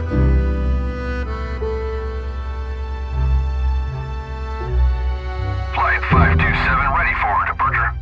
Flight 527 ready for departure.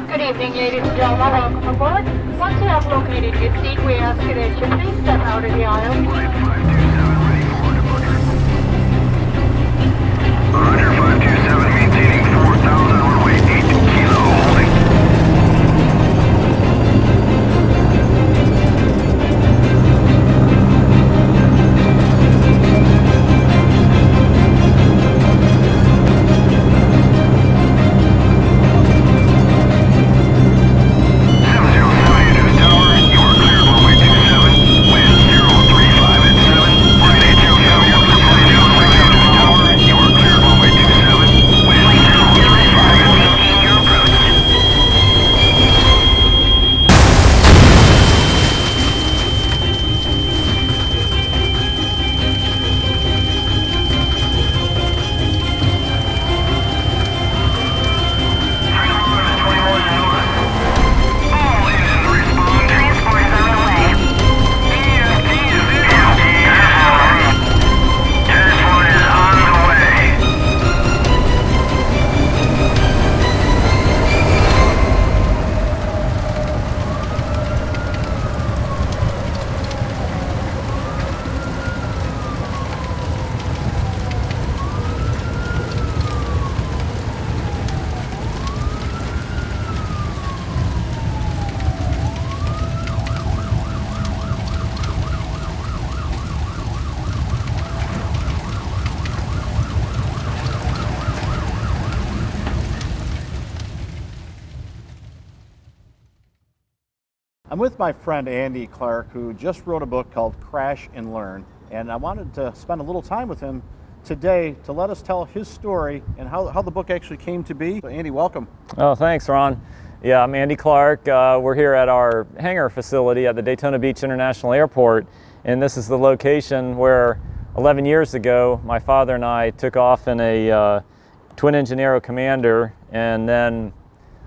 Good evening, ladies and gentlemen. Welcome aboard. Once you have located your seat, we ask you that you please step out of the aisle. Flight 527 ready for departure. Roger, 527 maintaining 4,000 runway 8 kilo holding. I'm with my friend Andy Clark, who just wrote a book called Crash and Learn, and I wanted to spend a little time with him today to let us tell his story and how the book actually came to be. So Andy, welcome. Oh, thanks, Ron. Yeah, I'm Andy Clark. We're here at our hangar facility at the Daytona Beach International Airport, and this is the location where 11 years ago my father and I took off in a twin-engine Aero Commander, and then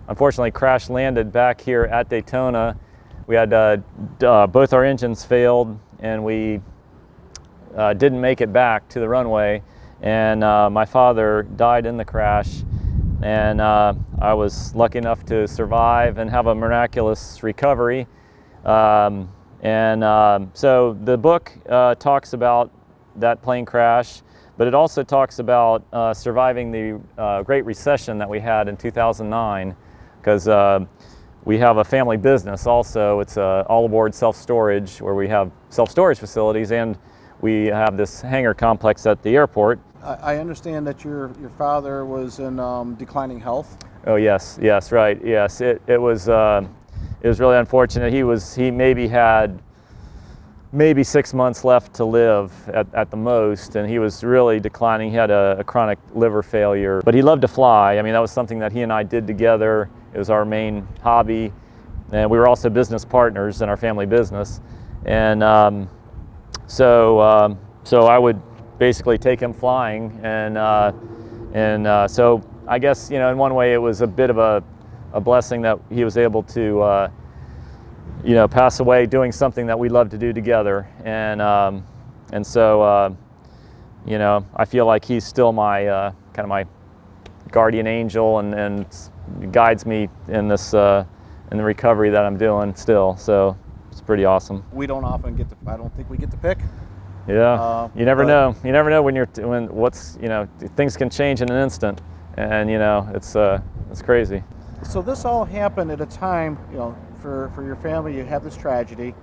unfortunately crash landed back here at Daytona. We had both our engines failed, and we didn't make it back to the runway, and my father died in the crash, and I was lucky enough to survive and have a miraculous recovery. So the book talks about that plane crash, but it also talks about surviving the Great Recession that we had in 2009, because we have a family business also. It's all aboard self-storage, where we have self-storage facilities, and we have this hangar complex at the airport. I understand that your father was in declining health. Oh yes, right, yes. It was really unfortunate. He maybe had 6 months left to live at the most, and he was really declining. He had a chronic liver failure, but he loved to fly. I mean, that was something that he and I did together. It was our main hobby, and we were also business partners in our family business. And so I would basically take him flying, and so I guess, in one way it was a bit of a blessing that he was able to pass away doing something that we love to do together. And so I feel like he's still my kind of my guardian angel, and guides me in this in the recovery that I'm doing still. So it's pretty awesome. We don't often get to, I don't think we get to pick. Yeah, you never know. You never know when things can change in an instant, and it's crazy. So this all happened at a time, for your family, you have this tragedy,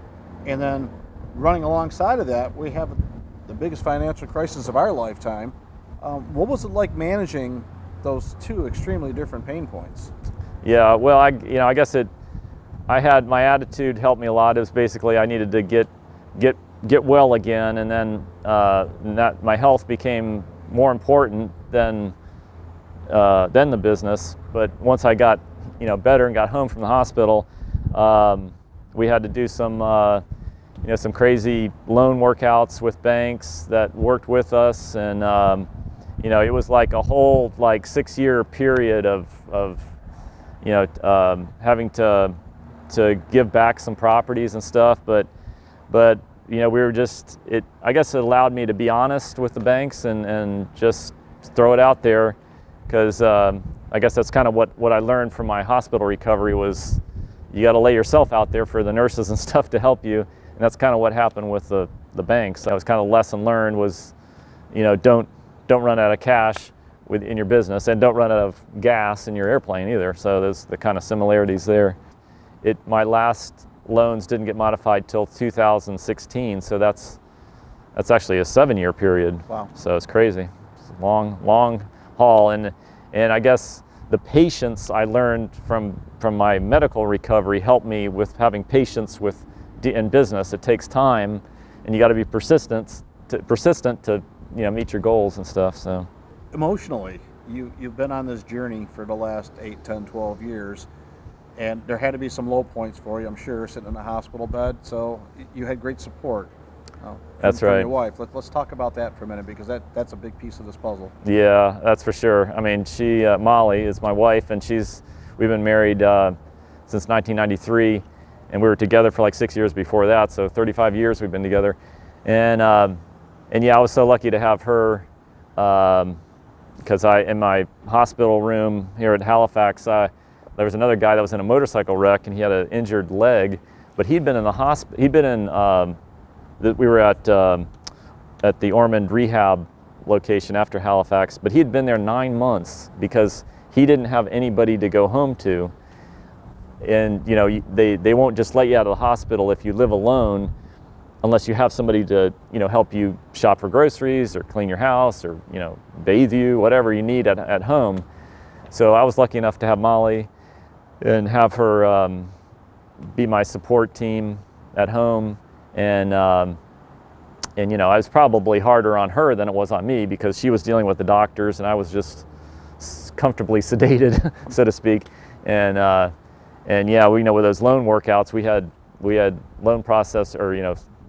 and then running alongside of that, we have the biggest financial crisis of our lifetime. What was it like managing those two extremely different pain points? Yeah, well, I guess I had, my attitude helped me a lot. It was basically I needed to get well again, and then that my health became more important than the business. But once I got better and got home from the hospital, we had to do some crazy loan workouts with banks that worked with us, and it was like a whole 6-year period of having to to give back some properties and stuff, but we were just, I guess it allowed me to be honest with the banks and just throw it out there, because I guess that's kind of what I learned from my hospital recovery was you got to lay yourself out there for the nurses and stuff to help you, and that's kind of what happened with the banks. That was kind of a lesson learned was, don't run out of cash in your business, and don't run out of gas in your airplane either. So there's the kind of similarities there. My last loans didn't get modified till 2016, so that's actually a 7-year period. Wow. So it's crazy. It's a long haul, and I guess the patience I learned from my medical recovery helped me with having patience in business. It takes time, and you got to be persistent to meet your goals and stuff. So Emotionally, you've been on this journey for the last 8, 10, 12 years, and there had to be some low points for you, I'm sure, sitting in a hospital bed. So you had great support. That's from right. your wife. Let's talk about that for a minute, because that's a big piece of this puzzle. Yeah, that's for sure. I mean, Molly is my wife, and we've been married since 1993, and we were together for like 6 years before that. So 35 years we've been together, and yeah, I was so lucky to have her, because in my hospital room here at Halifax, there was another guy that was in a motorcycle wreck, and he had an injured leg, but he'd been in the hospital. He'd been in. We were at the Ormond rehab location after Halifax, but he'd been there 9 months because he didn't have anybody to go home to. And they won't just let you out of the hospital if you live alone, unless you have somebody to help you shop for groceries or clean your house or bathe you, whatever you need at home. So I was lucky enough to have Molly and have her be my support team at home. And I was probably harder on her than it was on me, because she was dealing with the doctors and I was just comfortably sedated, so to speak. And yeah, with those loan workouts, we had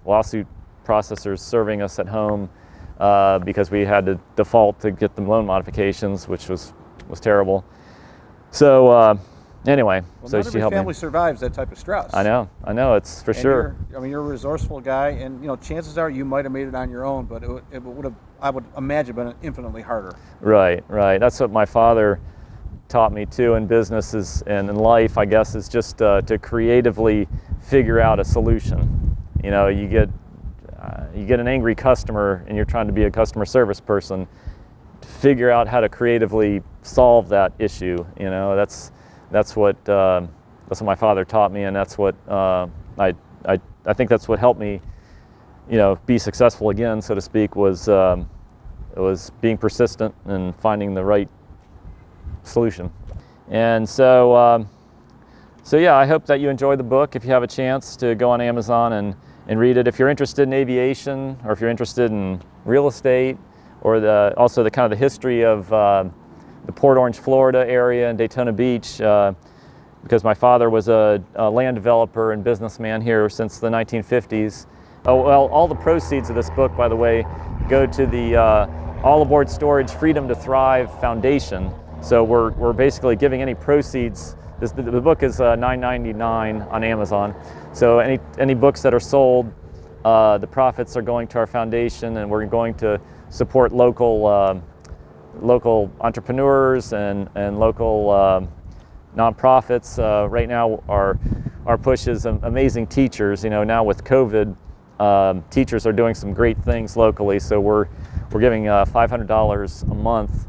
lawsuit processors serving us at home because we had to default to get the loan modifications, which was terrible. So anyway, Well, so not she every helped family me. survives that type of stress. I know, it's for And sure. you're a resourceful guy, and chances are you might have made it on your own, but it would have, I would imagine, been infinitely harder. Right. That's what my father taught me too in businesses and in life, I guess, is just to creatively figure out a solution. You get an angry customer and you're trying to be a customer service person. Figure out how to creatively solve that issue. That's what my father taught me, and that's what I think that's what helped me, be successful again, so to speak. Was being persistent and finding the right solution. And so yeah, I hope that you enjoyed the book. If you have a chance to go on Amazon and read it, if you're interested in aviation, or if you're interested in real estate, or also the kind of the history of the Port Orange, Florida area and Daytona Beach, because my father was a land developer and businessman here since the 1950s. Oh, well, all the proceeds of this book, by the way, go to the All Aboard Storage Freedom to Thrive Foundation. So we're basically giving any proceeds. The book is $9.99 on Amazon. So any books that are sold, the profits are going to our foundation, and we're going to support local entrepreneurs and local nonprofits. Right now, our push is amazing teachers. Now with COVID, teachers are doing some great things locally. So we're giving $500 a month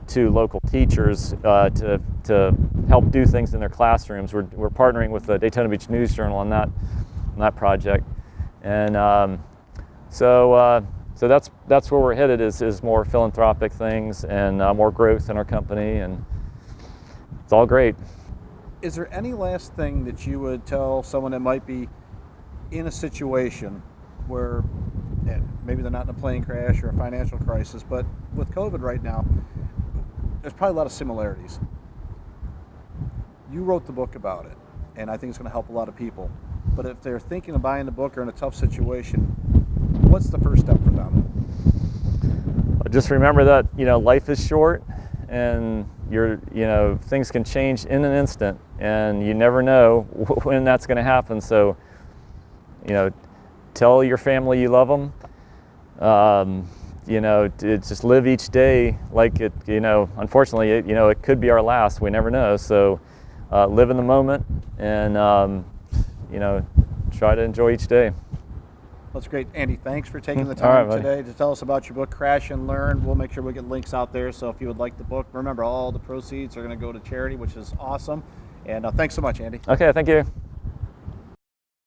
to local teachers to help do things in their classrooms. We're partnering with the Daytona Beach News Journal on that project, and so that's where we're headed, is more philanthropic things and more growth in our company, and it's all great. Is there any last thing that you would tell someone that might be in a situation where maybe they're not in a plane crash or a financial crisis, but with COVID right now, there's probably a lot of similarities. You wrote the book about it, and I think it's going to help a lot of people. But if they're thinking of buying the book or in a tough situation, what's the first step for them? Just remember that life is short, and things can change in an instant, and you never know when that's going to happen. So, you know, tell your family you love them. You know, just live each day like it, you know, unfortunately, it could be our last. We never know. So live in the moment and, you know, try to enjoy each day. That's great. Andy, thanks for taking the All right, time buddy. today to tell us about your book, Crash and Learn. We'll make sure we get links out there. So if you would like the book, remember all the proceeds are going to go to charity, which is awesome. And thanks so much, Andy. Okay, thank you.